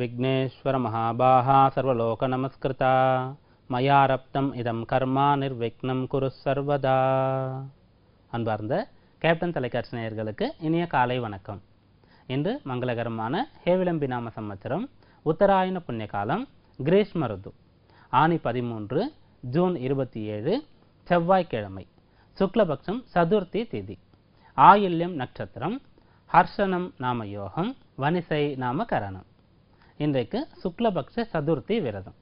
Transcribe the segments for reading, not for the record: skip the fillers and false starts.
विघ्नेश्वर महाबाहा सर्वलोक नमस्कृता मया रप्तम இதம் கர்மா நிர்விக்னம் குரு சர்வதா. அன்பார்ந்த கேப்டன் தொலைக்காட்சி நேயர்களுக்கு இனிய காலை வணக்கம். இன்று மங்களகரமான ஹேவிளம்பி நாம சம்வத்சரம் உத்தராயண புண்ணிய காலம் கிரீஷ்ம ருது ஆனி 13 ஜூன் 27 செவ்வாய்க்கிழமை, சுக்லபக்ஷம் சதுர்த்தி திதி, ஆயில்யம் நட்சத்திரம், ஹர்ஷனம் நாம யோகம், வனிசை நாம கரணம். இன்றைக்கு சுக்லபக்ஷ சதுர்த்தி விரதம்.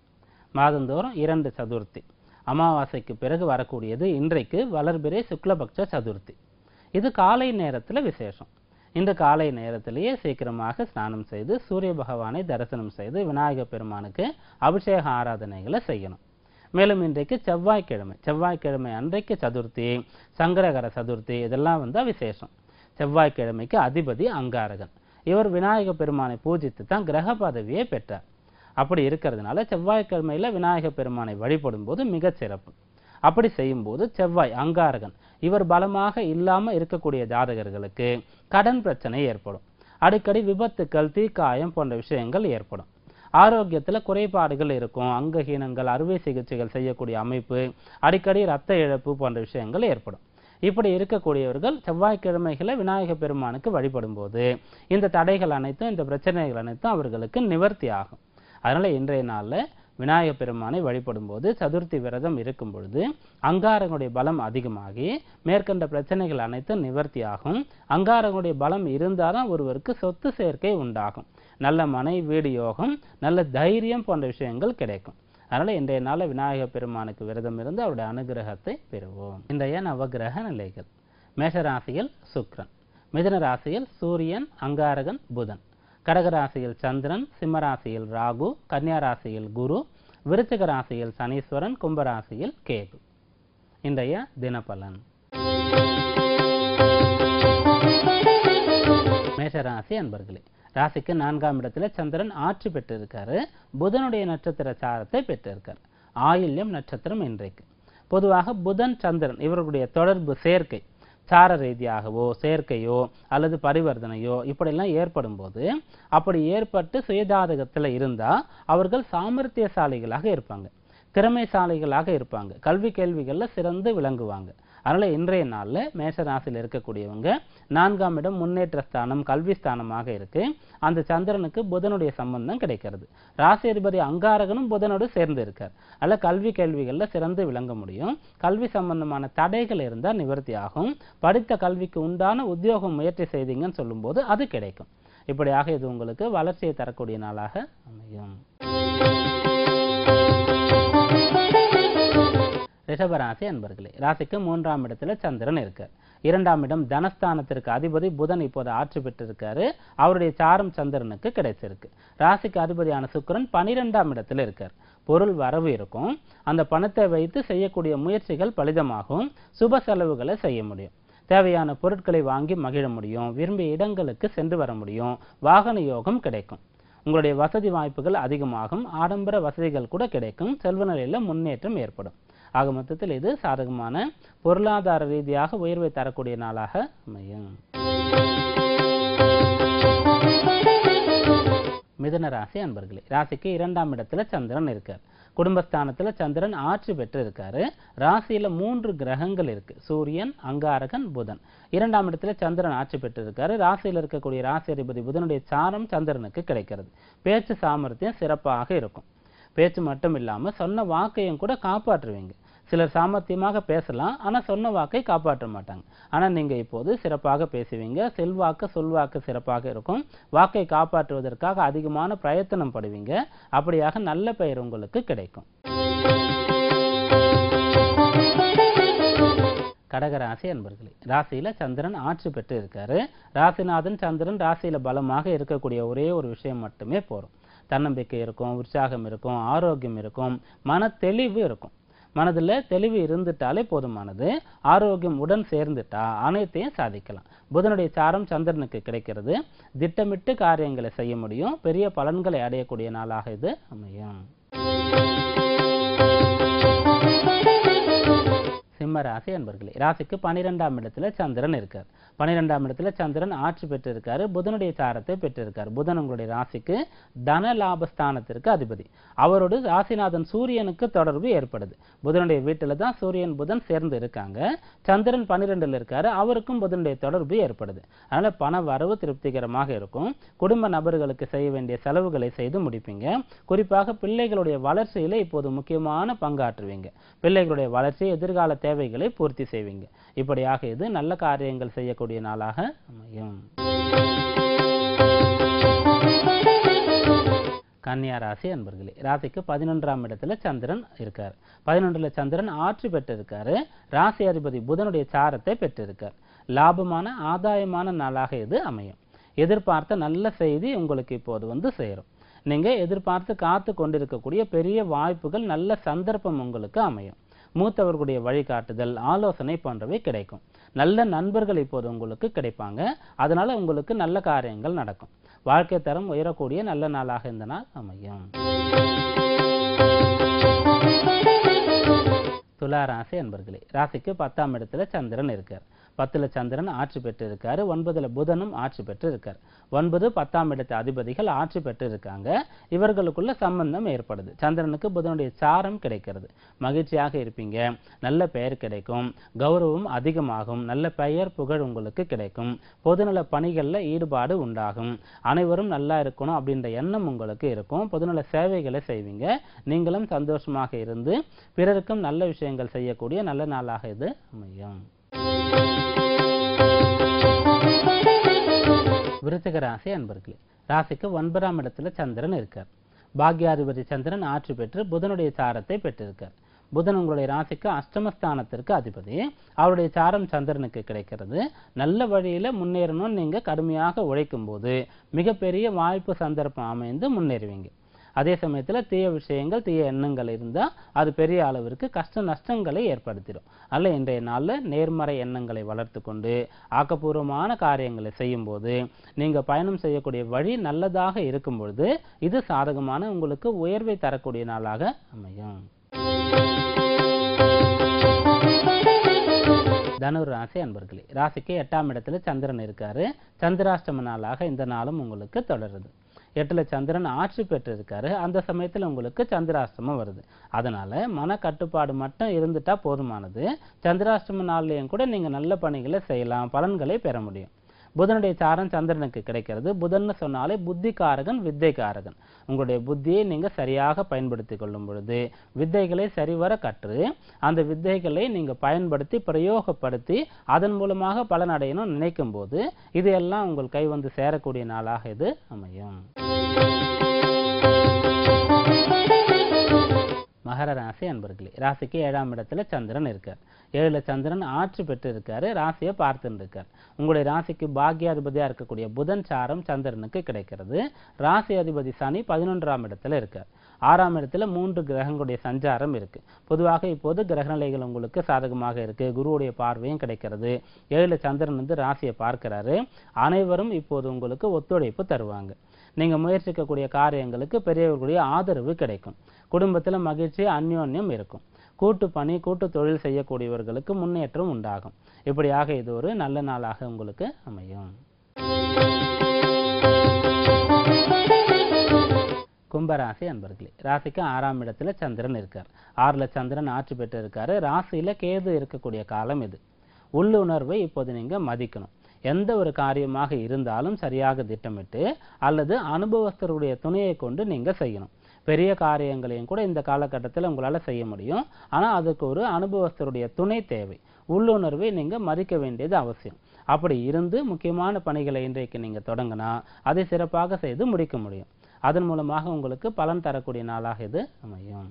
மாதந்தோறும் 2 சதுர்த்தி, அமாவாசைக்கு பிறகு வரக்கூடியது இன்றைக்கு வளர்பிறை சுக்லபக்ஷ சதுர்த்தி. இது காலை நேரத்தில் விசேஷம். இந்த காலை நேரத்திலேயே சீக்கிரமாக ஸ்நானம் செய்து சூரிய பகவானை தரிசனம் செய்து விநாயகர் பெருமானுக்கு அபிஷேக ஆராதனைகளை செய்யணும். மேலும் இன்றைக்கு செவ்வாய்க்கிழமை அன்றைக்கு சதுர்த்தி, சங்கரகர சதுர்த்தி, இதெல்லாம் விசேஷம். செவ்வாய்க்கிழமைக்கு அதிபதி அங்காரகன். இவர் விநாயகர் பெருமானை பூஜித்து தான் கிரக பதவியை பெற்றார். அப்படி இருக்கிறதுனால செவ்வாய்க்கிழமையில் விநாயகர் பெருமானை வழிபடும் போது மிக சிறப்பு. அப்படி செய்யும்போது செவ்வாய் அங்காரகன் இவர் பலமாக இல்லாமல் இருக்கக்கூடிய ஜாதகர்களுக்கு கடன் பிரச்சனை ஏற்படும். அடிக்கடி விபத்துக்கள், தீக்காயம் போன்ற விஷயங்கள் ஏற்படும். ஆரோக்கியத்தில் குறைபாடுகள் இருக்கும். அங்கஹீனங்கள், அறுவை சிகிச்சைகள் செய்யக்கூடிய அமைப்பு, அடிக்கடி இரத்த இழப்பு போன்ற விஷயங்கள் ஏற்படும். இப்படி இருக்கக்கூடியவர்கள் செவ்வாய்க்கிழமைகளை விநாயகர் பெருமானுக்கு வழிபடும் போது இந்த தடைகள் அனைத்தும், இந்த பிரச்சனைகள் அனைத்தும் அவர்களுக்கு நிவர்த்தி ஆகும். அதனால இன்றைய நாளில் விநாயகர் பெருமானை வழிபடும் போது சதுர்த்தி விரதம் இருக்கும் பொழுது அங்காரனுடைய பலம் அதிகமாகி மேற்கண்ட பிரச்சனைகள் அனைத்தும் நிவர்த்தி ஆகும். அங்காரனுடைய பலம் இருந்தால்தான் ஒருவருக்கு சொத்து சேர்க்கை உண்டாகும். நல்ல மனை வீடு யோகம், நல்ல தைரியம் போன்ற விஷயங்கள் கிடைக்கும். அதனால இன்றைய நாளில் விநாயகர் பெருமானுக்கு விரதம் இருந்து அவருடைய அனுகிரகத்தை பெறுவோம். இன்றைய நவகிரக நிலைகள்: மேஷராசியில் சுக்கிரன், மிதுன ராசியில் சூரியன், அங்காரகன், புதன், கடகராசியில் சந்திரன், சிம்மராசியில் ராகு, கன்னியா ராசியில் குரு, விருச்சிக ராசியில் சனீஸ்வரன், கும்பராசியில் கேது. இன்றைய தினபலன்: மேஷராசி அன்பர்களே, ராசிக்கு 4ஆம் இடத்துல சந்திரன் ஆட்சி பெற்றிருக்காரு. புதனுடைய நட்சத்திர சாரத்தை பெற்றிருக்கார். ஆயில்யம் நட்சத்திரம் இன்றைக்கு. பொதுவாக புதன் சந்திரன் இவர்களுடைய தொடர்பு, சேர்க்கை, சார ரீதியாகவோ சேர்க்கையோ அல்லது பரிவர்த்தனையோ இப்படிலாம் ஏற்படும் போது, அப்படி ஏற்பட்டு சுயஜாதகத்தில் இருந்தால் அவர்கள் சாமர்த்தியசாலிகளாக இருப்பாங்க, திறமைசாலிகளாக இருப்பாங்க, கல்வி கேள்விகளில் சிறந்து விளங்குவாங்க. அதனால் இன்றைய நாளில் மேஷராசியில் இருக்கக்கூடியவங்க 4ஆம் இடம் முன்னேற்ற ஸ்தானம், கல்வி ஸ்தானமாக இருக்கு. அந்த சந்திரனுக்கு புதனுடைய சம்பந்தம் கிடைக்கிறது. ராசி அதிபதி அங்காரகனும் புதனோடு சேர்ந்து இருக்கார். அதில் கல்வி கேள்விகளில் சிறந்து விளங்க முடியும். கல்வி சம்பந்தமான தடைகள் இருந்தால் நிவர்த்தி ஆகும். படித்த கல்விக்கு உண்டான உத்தியோகம் முயற்சி செய்தீங்கன்னு சொல்லும்போது அது கிடைக்கும். இப்படியாக இது உங்களுக்கு வளர்ச்சியை தரக்கூடிய நாளாக அமையும். ரிஷபராசி அன்பர்களே, ராசிக்கு 3ஆம் இடத்துல சந்திரன் இருக்கார். 2ஆம் இடம் தனஸ்தானத்திற்கு அதிபதி புதன் இப்போது ஆட்சி பெற்றிருக்காரு. அவருடைய சாரம் சந்திரனுக்கு கிடைச்சிருக்கு. ராசிக்கு அதிபதியான சுக்கிரன் 12ஆம் இடத்துல இருக்கார். பொருள் வரவு இருக்கும். அந்த பணத்தை வைத்து செய்யக்கூடிய முயற்சிகள் பலிதமாகும். சுப செலவுகளை செய்ய முடியும். தேவையான பொருட்களை வாங்கி மகிழ முடியும். விரும்பிய இடங்களுக்கு சென்று வர முடியும். வாகன யோகம் கிடைக்கும். உங்களுடைய வசதி வாய்ப்புகள் அதிகமாகும். ஆடம்பர வசதிகள் கூட கிடைக்கும். செல்வ நிலையில் முன்னேற்றம் ஏற்படும். ஆக மொத்தத்தில் இது சாதகமான பொருளாதார ரீதியாக உயர்வை தரக்கூடிய நாளாக அமையும். மிதுன ராசி அன்பர்களே, ராசிக்கு 2ஆம் இடத்துல சந்திரன் இருக்கார். குடும்பஸ்தானத்துல சந்திரன் ஆட்சி பெற்று இருக்காரு. ராசியில 3 கிரகங்கள் இருக்கு: சூரியன், அங்காரகன், புதன். 2ஆம் இடத்துல சந்திரன் ஆட்சி பெற்று இருக்காரு. ராசியில் இருக்கக்கூடிய ராசி அதிபதி புதனுடைய சாரம் சந்திரனுக்கு கிடைக்கிறது. பேச்சு சாமர்த்தியம் சிறப்பாக இருக்கும். பேச்சு மட்டும் இல்லாம சொன்ன வாக்கையும் கூட காப்பாற்றுவீங்க. சிலர் சாமர்த்தியமாக பேசலாம், ஆனா சொன்ன வாக்கை காப்பாற்ற மாட்டாங்க. ஆனா நீங்க இப்போது சிறப்பாக பேசுவீங்க. செல்வாக்கு, சொல்வாக்கு சிறப்பாக இருக்கும். வாக்கை காப்பாற்றுவதற்காக அதிகமான பிரயத்தனம் படுவீங்க. அப்படியாக நல்ல பெயர் உங்களுக்கு கிடைக்கும். கடகராசி அன்பர்களே, ராசியில சந்திரன் ஆட்சி பெற்று இருக்காரு. ராசிநாதன் சந்திரன் ராசியில பலமாக இருக்கக்கூடிய ஒரே ஒரு விஷயம் மட்டுமே போறோம். தன்னம்பிக்கை இருக்கும், உற்சாகம் இருக்கும், ஆரோக்கியம் இருக்கும், மன தெளிவு இருக்கும். மனதில் தெளிவு இருந்துட்டாலே போதுமானது. ஆரோக்கியம் உடன் சேர்ந்துட்டா அனைத்தையும் சாதிக்கலாம். புதனுடைய சாரம் சந்திரனுக்கு கிடைக்கிறது. திட்டமிட்டு காரியங்களை செய்ய முடியும். பெரிய பலன்களை அடையக்கூடிய நாளாக இது அமையும். சிம்ம சிம்ம ராசி அன்பர்களே, ராசிக்கு 12ஆம் இடத்துல சந்திரன் இருக்கார். 12ஆம் இடத்துல சந்திரன் ஆட்சி பெற்றிருக்காரு, புதனுடைய சாரத்தை பெற்றிருக்கார். புதன் உங்களுடைய ராசிக்கு தன லாபஸ்தானத்திற்கு அதிபதி. அவரோடு ராசிநாதன் சூரியனுக்கு தொடர்பு ஏற்படுது. புதனுடைய வீட்டில் தான் சூரியன் புதன் சேர்ந்து இருக்காங்க. சந்திரன் 12ல் இருக்காரு, அவருக்கும் புதனுடைய தொடர்பு ஏற்படுது. அதனால பண வரவு திருப்திகரமாக இருக்கும். குடும்ப நபர்களுக்கு செய்ய வேண்டிய செலவுகளை செய்து முடிப்பீங்க. குறிப்பாக பிள்ளைகளுடைய வளர்ச்சியில இப்போது முக்கியமான பங்காற்றுவீங்க. பிள்ளைகளுடைய வளர்ச்சி, எதிர்கால தேவைகளை பூர்த்தி செய்வீங்க. இப்படியாக இது நல்ல காரியங்கள் செய்யக்கூடிய நாளாக அமையும். கன்னியா ராசி அன்பர்களே, ராசிக்கு 11ஆம் இடத்துல சந்திரன் இருக்கார். 11ல சந்திரன் ஆட்சி பெற்றிருக்காரு. ராசி அதிபதி புதனுடைய சாரத்தை பெற்றிருக்கார். லாபமான ஆதாயமான நாளாக இது அமையும். எதிர்பார்த்த நல்ல செய்தி உங்களுக்கு இப்போது சேரும். நீங்க எதிர்பார்த்து காத்து கொண்டிருக்கக்கூடிய பெரிய வாய்ப்புகள், நல்ல சந்தர்ப்பம் உங்களுக்கு அமையும். மூத்தவர்களுடைய வழிகாட்டுதல், ஆலோசனை போன்றவை கிடைக்கும். நல்ல நண்பர்கள் இப்போது உங்களுக்கு கிடைப்பாங்க. அதனால உங்களுக்கு நல்ல காரியங்கள் நடக்கும். வாழ்க்கை தரம் உயரக்கூடிய நல்ல நாளாக இந்த நாள் அமையும். துலா ராசி அன்பர்களே, ராசிக்கு 10ஆம் இடத்துல சந்திரன் இருக்கார். 10ல சந்திரன் ஆட்சி பெற்று இருக்காரு. 9ல புதனும் ஆட்சி பெற்று இருக்கார். 9, 10ஆம் இடத்து அதிபதிகள் ஆட்சி பெற்று இருக்காங்க. இவர்களுக்குள்ள சம்பந்தம் ஏற்படுது. சந்திரனுக்கு புதனுடைய சாரம் கிடைக்கிறது. மகிழ்ச்சியாக இருப்பீங்க. நல்ல பெயர் கிடைக்கும். கௌரவம் அதிகமாகும். நல்ல பெயர் புகழ் உங்களுக்கு கிடைக்கும். பொதுநல பணிகள்ல ஈடுபாடு உண்டாகும். அனைவரும் நல்லா இருக்கணும் அப்படின்ற எண்ணம் உங்களுக்கு இருக்கும். பொதுநல சேவைகளை செய்வீங்க. நீங்களும் சந்தோஷமாக இருந்து பிறருக்கும் நல்ல விஷயங்கள் செய்யக்கூடிய நல்ல நாளாக இது அமையும். விருச்சிக ராசி அன்பர்களே, ராசிக்கு 9ஆம் இடத்துல சந்திரன் இருக்கார். பாக்யாதிபதி சந்திரன் ஆட்சி பெற்று புதனுடைய சாரத்தை பெற்றிருக்கார். புதன் உங்களுடைய ராசிக்கு அஷ்டமஸ்தானத்திற்கு அதிபதி. அவருடைய சாரம் சந்திரனுக்கு கிடைக்கிறது. நல்ல வழியில முன்னேறணும்னு நீங்க கடுமையாக உழைக்கும் போது மிகப்பெரிய வாய்ப்பு சந்தர்ப்பம் அமைந்து முன்னேறுவீங்க. அதே சமயத்துல தீய விஷயங்கள், தீய எண்ணங்கள் இருந்தா அது பெரிய அளவிற்கு கஷ்ட நஷ்டங்களை ஏற்படுத்திடும். அல்ல, இன்றைய நாள்ல நேர்மறை எண்ணங்களை வளர்த்து கொண்டு ஆக்கப்பூர்வமான காரியங்களை செய்யும் போது நீங்க பயணம் செய்யக்கூடிய வழி நல்லதாக இருக்கும் பொழுது இது சாதகமான உங்களுக்கு உயர்வை தரக்கூடிய நாளாக அமையும். தனுர் ராசி அன்பர்களே, ராசிக்கு 8ஆம் இடத்துல சந்திரன் இருக்காரு. சந்திராஷ்டம நாளாக இந்த நாளும் உங்களுக்கு தொடருது. 8ல சந்திரன் ஆட்சி பெற்றிருக்காரு. அந்த சமயத்தில் உங்களுக்கு சந்திராஷ்டமம் வருது. அதனால மன கட்டுப்பாடு மட்டும் இருந்துட்டா போதுமானது. சந்திராஷ்டம நாள்லையும் கூட நீங்க நல்ல பணிகளை செய்யலாம், பலன்களை பெற முடியும். புதனுடைய சாரம் சந்திரனுக்கு கிடைக்கிறது. புதன்னு சொன்னாலே புத்திகாரகன், வித்தைகாரகன். உங்களுடைய புத்தியை நீங்க சரியாக பயன்படுத்தி கொள்ளும் பொழுது வித்தைகளை சரிவர கற்று அந்த வித்தைகளை நீங்க பயன்படுத்தி பிரயோகப்படுத்தி அதன் மூலமாக பலன் அடையணும் நினைக்கும் போது இதையெல்லாம் உங்கள் கை வந்து சேரக்கூடிய நாளாக இது அமையும். மகர ராசி அன்பர்களே, ராசிக்கு 7ஆம் இடத்துல சந்திரன் இருக்கார். 7ல சந்திரன் ஆட்சி பெற்று இருக்காரு. ராசியை பார்த்துட்டு இருக்கார். உங்களுடைய ராசிக்கு பாக்யாதிபதியா இருக்கக்கூடிய புதன் சாரம் சந்திரனுக்கு கிடைக்கிறது. ராசி அதிபதி சனி 11ஆம் இடத்துல இருக்கார். 6ஆம் இடத்துல 3 கிரகங்களுடைய சஞ்சாரம் இருக்கு. பொதுவாக இப்போது கிரகநிலைகள் உங்களுக்கு சாதகமாக இருக்கு. குருவுடைய பார்வையும் கிடைக்கிறது. 7ல சந்திரன் ராசியை பார்க்கிறாரு. அனைவரும் இப்போது உங்களுக்கு ஒத்துழைப்பு தருவாங்க. நீங்க முயற்சிக்கக்கூடிய காரியங்களுக்கு பெரியவர்களுடைய ஆதரவு கிடைக்கும். குடும்பத்துல மகிழ்ச்சி, அந்யோன்யம் இருக்கும். கூட்டு பணி, கூட்டு தொழில் செய்யக்கூடியவர்களுக்கு முன்னேற்றம் உண்டாகும். இப்படியாக இது ஒரு நல்ல நாளாக உங்களுக்கு அமையும். கும்பராசி அன்பர்களே, ராசிக்கு 6ஆம் இடத்துல சந்திரன் இருக்கார். 6ல சந்திரன் ஆட்சி பெற்று இருக்காரு. ராசியில கேது இருக்கக்கூடிய காலம் இது. உள்ளுணர்வை இப்போது நீங்க மதிக்கணும். எந்த ஒரு காரியமாக இருந்தாலும் சரியாக திட்டமிட்டு அல்லது அனுபவஸ்தருடைய துணையை கொண்டு நீங்க செய்யணும். பெரிய காரியங்களையும் கூட இந்த காலகட்டத்தில் உங்களால செய்ய முடியும். ஆனா அதுக்கு ஒரு அனுபவஸ்தருடைய துணை தேவை. உள்ளுணர்வை நீங்க மதிக்க வேண்டியது அவசியம். அப்படி இருந்து முக்கியமான பணிகளை இன்றைக்கு நீங்க தொடங்கினா அதை சிறப்பாக செய்து முடிக்க முடியும். அதன் மூலமாக உங்களுக்கு பலன் தரக்கூடிய நாளாக இது அமையும்.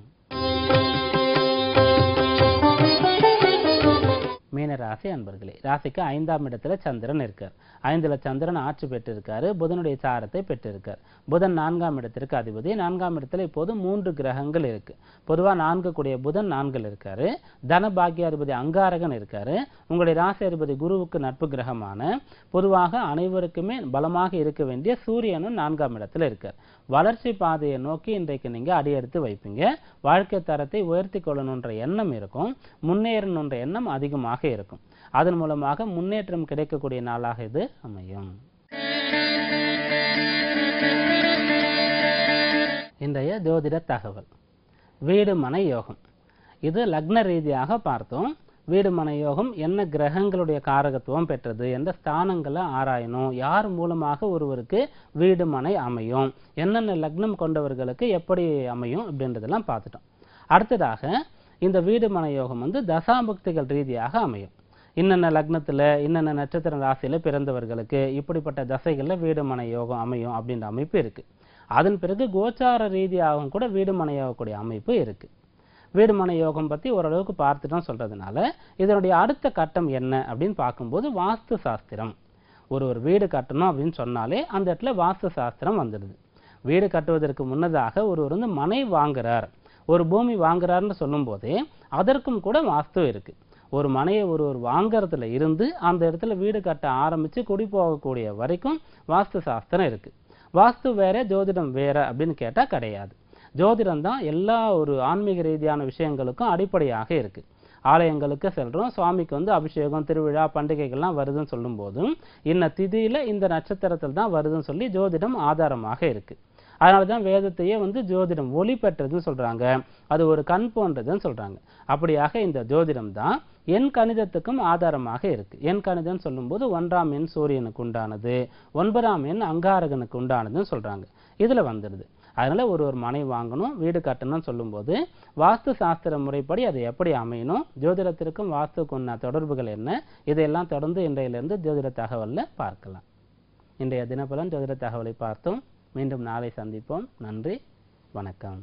மீனராசி ராசி அன்பர்களே. ராசிக்கு 5ஆம் இடத்துல சந்திரன் இருக்கார். 5ல் சந்திரன் ஆட்சி பெற்றிருக்காரு. புதனுடைய சாரத்தை பெற்றிருக்கார். புதன் 4ஆம் இடத்திற்கு அதிபதி. 4ஆம் இடத்துல இப்போது 3 கிரகங்கள் இருக்கு. பொதுவாக 4 கூடிய புதன் 4ல் இருக்காரு. தன பாக்கியாதிபதி அங்காரகன் இருக்காரு. உங்களுடைய ராசி அதிபதி குருவுக்கு நட்பு கிரகமான பொதுவாக அனைவருக்குமே பலமாக இருக்க வேண்டிய சூரியனும் 4ஆம் இடத்துல இருக்கார். வளர்ச்சி பாதையை நோக்கி இன்றைக்கு நீங்க அடியெடுத்து வைப்பீங்க. வாழ்க்கை தரத்தை உயர்த்தி கொள்ளணுன்ற எண்ணம் இருக்கும். முன்னேறணுன்ற எண்ணம் அதிகமாக இருக்கும். அதன் மூலமாக முன்னேற்றம் கிடைக்கக்கூடிய நாளாக இது அமையும். இன்றைய ஜோதிட தகவல் வீடு மனை யோகம். இது லக்ன ரீதியாக பார்த்தோம். வீடு மனை யோகம் என்ன கிரகங்களுடைய காரகத்துவம் பெற்றது, எந்த ஸ்தானங்களை ஆராயணும், யார் மூலமாக ஒருவருக்கு வீடு மனை அமையும், என்னென்ன லக்னம் கொண்டவர்களுக்கு எப்படி அமையும் அப்படின்றதெல்லாம் பார்த்துட்டோம். அடுத்ததாக இந்த வீடு மனை யோகம் தசாபக்திகள் ரீதியாக அமையும். இன்னென்ன லக்னத்தில் இன்னென்ன நட்சத்திர ராசியில் பிறந்தவர்களுக்கு இப்படிப்பட்ட தசைகளில் வீடு மனை யோகம் அமையும் அப்படின்ற அமைப்பு இருக்குது. அதன் பிறகு கோச்சார ரீதியாகவும் கூட வீடு மனையாகக்கூடிய அமைப்பு இருக்குது. வீடு மனை யோகம் பற்றி ஓரளவுக்கு பார்த்துட்டோம் சொல்கிறதுனால இதனுடைய அடுத்த கட்டம் என்ன அப்படின்னு பார்க்கும்போது வாஸ்து சாஸ்திரம். ஒரு வீடு கட்டணும் அப்படின்னு சொன்னாலே அந்த இடத்துல வாஸ்து சாஸ்திரம் வந்துடுது. வீடு கட்டுவதற்கு முன்னதாக ஒருவர் மனை வாங்குறார், ஒரு பூமி வாங்குறாருன்னு சொல்லும் போதே அதற்கும் கூட வாஸ்து இருக்குது. ஒரு மனையை ஒருவர் வாங்கறதுல இருந்து அந்த இடத்துல வீடு கட்ட ஆரம்பித்து குடி போகக்கூடிய வரைக்கும் வாஸ்து சாஸ்திரம் இருக்குது. வாஸ்து வேற ஜோதிடம் வேற அப்படின்னு கேட்டால் கிடையாது. ஜோதிடம் தான் எல்லா ஒரு ஆன்மீக ரீதியான விஷயங்களுக்கும் அடிப்படையாக இருக்குது. ஆலயங்களுக்கு செல்கிறோம், சுவாமிக்கு அபிஷேகம் திருவிழா பண்டிகைகள்லாம் வருதுன்னு சொல்லும் போதும் இன்ன திதியில் இந்த நட்சத்திரத்தில் தான் வருதுன்னு சொல்லி ஜோதிடம் ஆதாரமாக இருக்குது. அதனால தான் வேதத்தையே ஜோதிடம் ஒளி பெற்றதுன்னு சொல்கிறாங்க. அது ஒரு கண் போன்றதுன்னு சொல்கிறாங்க. அப்படியாக இந்த ஜோதிடம் தான் எண் கணிதத்துக்கும் ஆதாரமாக இருக்குது. எண் கணிதம் சொல்லும்போது 1ஆம் எண் சூரியனுக்கு உண்டானது, 9ஆம் எண் அங்காரகனுக்கு உண்டானதுன்னு சொல்கிறாங்க. இதில் வந்துடுது. அதனால் ஒரு மனை வாங்கணும், வீடு கட்டணும்னு சொல்லும்போது வாஸ்து சாஸ்திர முறைப்படி அது எப்படி அமையணும், ஜோதிடத்திற்கும் வாஸ்துக்கும் தொடர்புகள் என்ன, இதையெல்லாம் தொடர்ந்து இன்றையிலிருந்து ஜோதிட தகவலில் பார்க்கலாம். இன்றைய தினபலன் ஜோதிட தகவலை பார்த்தோம். மீண்டும் நாளை சந்திப்போம். நன்றி, வணக்கம்.